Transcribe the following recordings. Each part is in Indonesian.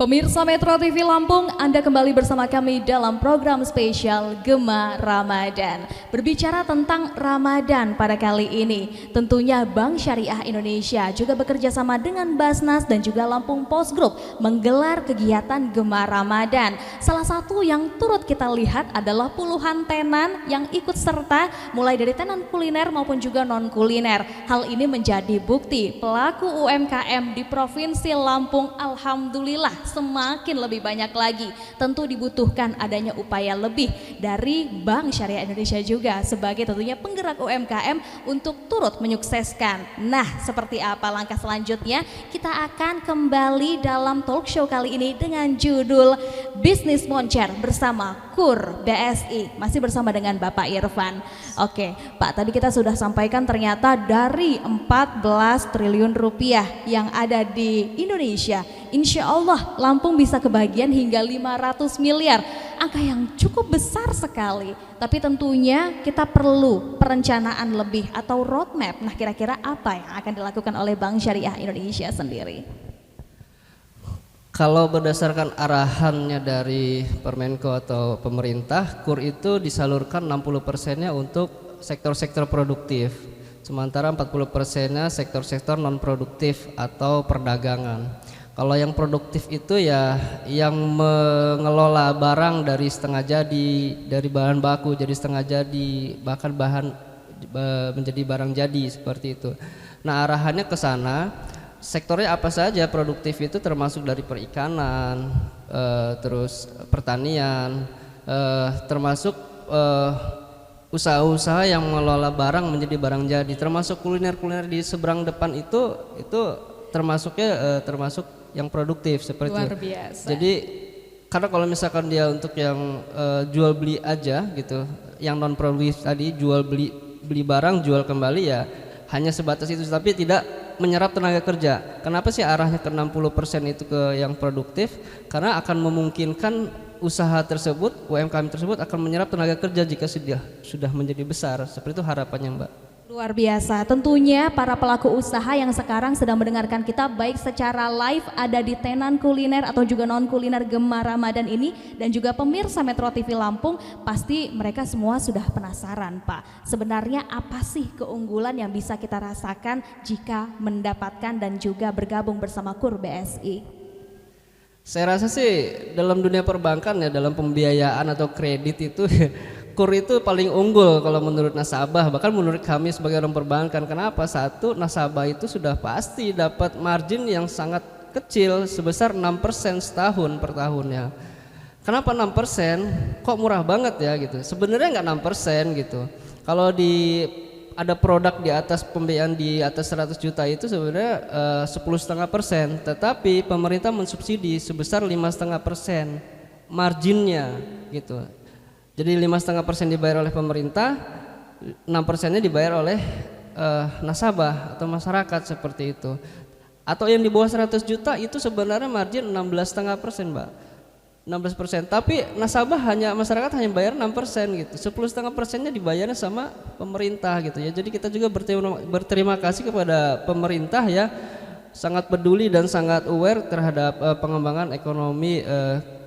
Pemirsa Metro TV Lampung, Anda kembali bersama kami dalam program spesial Gema Ramadan. Berbicara tentang Ramadan pada kali ini, tentunya Bank Syariah Indonesia juga bekerja sama dengan Basnas dan juga Lampung Post Group menggelar kegiatan Gema Ramadan. Salah satu yang turut kita lihat adalah puluhan tenan yang ikut serta, mulai dari tenan kuliner maupun juga non-kuliner. Hal ini menjadi bukti pelaku UMKM di Provinsi Lampung alhamdulillah semakin lebih banyak lagi. Tentu dibutuhkan adanya upaya lebih dari Bank Syariah Indonesia juga sebagai tentunya penggerak UMKM untuk turut menyukseskan. Nah, seperti apa langkah selanjutnya? Kita akan kembali dalam talk show kali ini dengan judul Bisnis Moncer bersama KUR BSI. Masih bersama dengan Bapak Irfan. Oke, Pak, tadi kita sudah sampaikan ternyata dari 14 triliun rupiah yang ada di Indonesia, insya Allah Lampung bisa kebagian hingga 500 miliar. Angka yang cukup besar sekali. Tapi tentunya kita perlu perencanaan lebih atau roadmap. Nah, kira-kira apa yang akan dilakukan oleh Bank Syariah Indonesia sendiri? Kalau berdasarkan arahannya dari Permenko atau pemerintah, KUR itu disalurkan 60%-nya untuk sektor-sektor produktif. Sementara 40%-nya sektor-sektor non produktif atau perdagangan. Kalau yang produktif itu ya yang mengelola barang dari setengah jadi, dari bahan baku jadi setengah jadi, bahkan bahan menjadi barang jadi seperti itu. Nah, arahannya ke sana. Sektornya apa saja produktif itu termasuk dari perikanan, terus pertanian, termasuk usaha-usaha yang mengelola barang menjadi barang jadi, termasuk kuliner-kuliner di seberang depan itu termasuknya termasuk yang produktif seperti Luar itu. biasa. Jadi karena kalau misalkan dia untuk yang jual beli aja gitu, yang non produktif tadi jual beli barang jual kembali ya hanya sebatas itu, tapi tidak menyerap tenaga kerja. Kenapa sih arahnya ke 60% itu ke yang produktif? Karena akan memungkinkan usaha tersebut, UMKM tersebut akan menyerap tenaga kerja jika sudah menjadi besar. Seperti itu harapannya, Mbak. Luar biasa, tentunya para pelaku usaha yang sekarang sedang mendengarkan kita baik secara live ada di tenan kuliner atau juga non kuliner Gema Ramadan ini, dan juga pemirsa Metro TV Lampung, pasti mereka semua sudah penasaran, Pak. Sebenarnya apa sih keunggulan yang bisa kita rasakan jika mendapatkan dan juga bergabung bersama KUR BSI? Saya rasa sih dalam dunia perbankan ya, dalam pembiayaan atau kredit itu KUR itu paling unggul kalau menurut nasabah, bahkan menurut kami sebagai orang perbankan. Kenapa? Satu, nasabah itu sudah pasti dapat margin yang sangat kecil sebesar 6% setahun per tahunnya. Kenapa 6%? Kok murah banget ya gitu. Sebenarnya nggak 6% gitu. Kalau ada produk di atas pembiayaan di atas 100 juta itu sebenarnya 10,5%, tetapi pemerintah mensubsidi sebesar 5,5% marginnya gitu. Jadi 5,5% dibayar oleh pemerintah, 6%-nya dibayar oleh nasabah atau masyarakat seperti itu. Atau yang di bawah 100 juta itu sebenarnya margin 16,5%, Mbak. 16%. Tapi nasabah masyarakat hanya bayar 6% gitu. 10,5%-nya dibayarnya sama pemerintah gitu ya. Jadi kita juga berterima kasih kepada pemerintah ya, sangat peduli dan sangat aware terhadap pengembangan ekonomi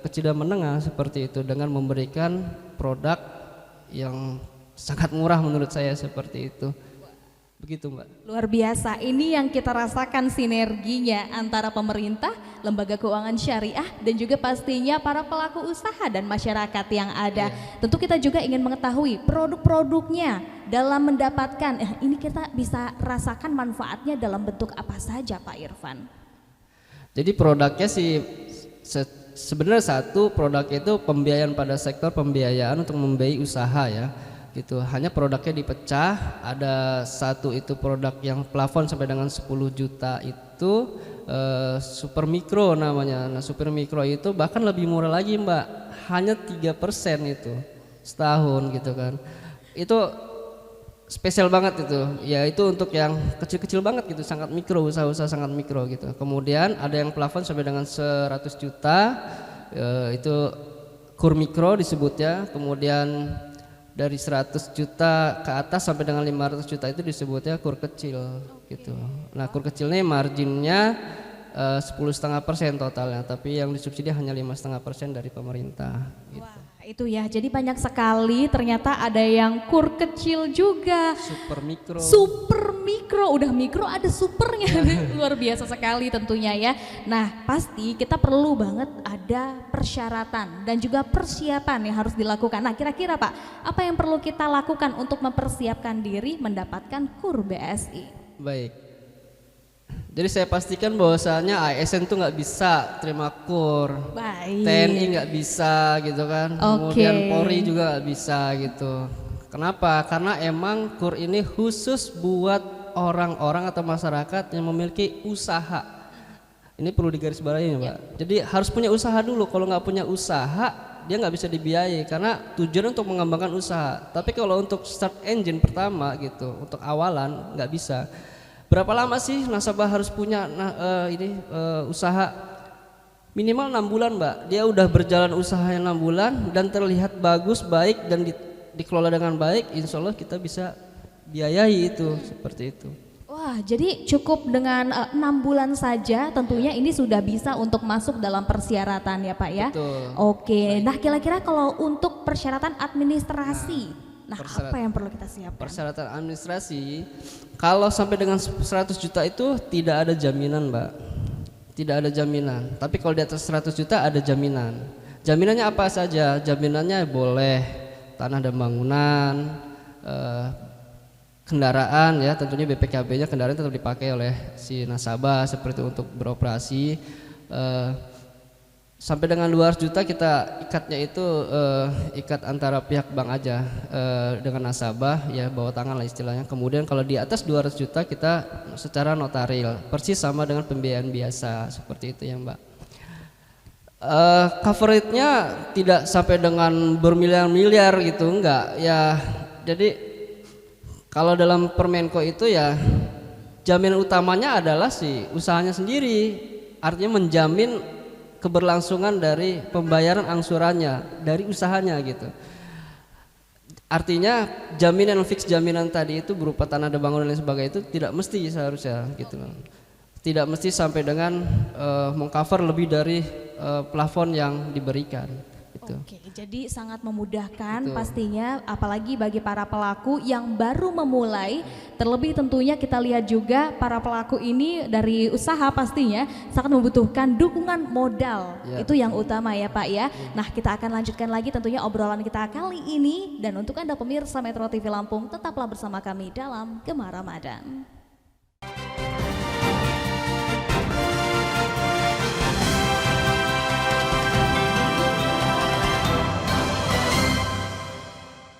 kecil dan menengah seperti itu dengan memberikan produk yang sangat murah menurut saya seperti itu. Begitu, Mbak. Luar biasa, ini yang kita rasakan sinerginya antara pemerintah, lembaga keuangan syariah, dan juga pastinya para pelaku usaha dan masyarakat yang ada. Tentu kita juga ingin mengetahui produk-produknya dalam mendapatkan, ini kita bisa rasakan manfaatnya dalam bentuk apa saja, Pak Irfan? Jadi produknya sih sebenarnya satu produk itu pembiayaan pada sektor pembiayaan untuk membiayai usaha ya. Gitu. Hanya produknya dipecah, ada satu itu produk yang plafon sampai dengan 10 juta itu super mikro namanya. Nah, super mikro itu bahkan lebih murah lagi, Mbak, hanya 3% itu setahun gitu kan. Itu spesial banget itu ya, itu untuk yang kecil-kecil banget gitu, sangat mikro, usaha-usaha sangat mikro gitu. Kemudian ada yang plafon sampai dengan 100 juta, itu KUR mikro disebutnya. Kemudian dari 100 juta ke atas sampai dengan 500 juta itu disebutnya KUR kecil gitu. Nah, KUR kecilnya marginnya 10,5% totalnya, tapi yang disubsidi hanya 5,5% dari pemerintah. Gitu. Wah, itu ya. Jadi banyak sekali ternyata ada yang kur kecil juga. Super mikro. Super mikro, udah mikro ada supernya. Luar biasa sekali tentunya ya. Nah, pasti kita perlu banget ada persyaratan dan juga persiapan yang harus dilakukan. Nah, kira-kira Pak, apa yang perlu kita lakukan untuk mempersiapkan diri mendapatkan kur BSI? Baik. Jadi saya pastikan bahwasanya ASN tuh nggak bisa terima kur, Baik. TNI nggak bisa gitu kan, kemudian Polri juga nggak bisa gitu. Kenapa? Karena emang kur ini khusus buat orang-orang atau masyarakat yang memiliki usaha. Ini perlu digarisbawahi ya Pak. Jadi harus punya usaha dulu. Kalau nggak punya usaha, dia nggak bisa dibiayai karena tujuan untuk mengembangkan usaha. Tapi kalau untuk start engine pertama gitu, untuk awalan nggak bisa. Berapa lama sih nasabah harus punya usaha? Minimal 6 bulan Mbak. Dia udah berjalan usahanya 6 bulan dan terlihat bagus, baik dan dikelola dengan baik, insya Allah kita bisa biayai itu seperti itu. Wah, jadi cukup dengan 6 bulan saja tentunya ini sudah bisa untuk masuk dalam persyaratan ya Pak ya. Betul. Oke, nah kira-kira kalau untuk persyaratan administrasi, nah apa yang perlu kita siapkan? Persyaratan administrasi, kalau sampai dengan 100 juta itu tidak ada jaminan Mbak. Tidak ada jaminan, tapi kalau di atas 100 juta ada jaminan. Jaminannya apa saja? Jaminannya boleh tanah dan bangunan, kendaraan ya, tentunya BPKB-nya kendaraan tetap dipakai oleh si nasabah seperti itu untuk beroperasi. Sampai dengan 200 juta kita ikatnya itu ikat antara pihak bank aja dengan nasabah ya, bawa tangan lah istilahnya. Kemudian kalau di atas 200 juta kita secara notaril, persis sama dengan pembiayaan biasa seperti itu ya Mbak. Coverage-nya tidak sampai dengan bermiliar-miliar gitu, enggak ya. Jadi kalau dalam Permenko itu ya jaminan utamanya adalah si usahanya sendiri, artinya menjamin keberlangsungan dari pembayaran angsurannya dari usahanya gitu. Artinya jaminan fix, jaminan tadi itu berupa tanah dan bangunan dan lain sebagainya itu tidak mesti seharusnya gitu loh. Tidak mesti sampai dengan mengcover lebih dari plafon yang diberikan gitu. Oke, jadi sangat memudahkan Betul. pastinya, apalagi bagi para pelaku yang baru memulai. Terlebih tentunya kita lihat juga para pelaku ini dari usaha pastinya sangat membutuhkan dukungan modal. Ya. Itu yang utama ya Pak ya. Nah, kita akan lanjutkan lagi tentunya obrolan kita kali ini, dan untuk Anda pemirsa Metro TV Lampung tetaplah bersama kami dalam Gema Ramadan.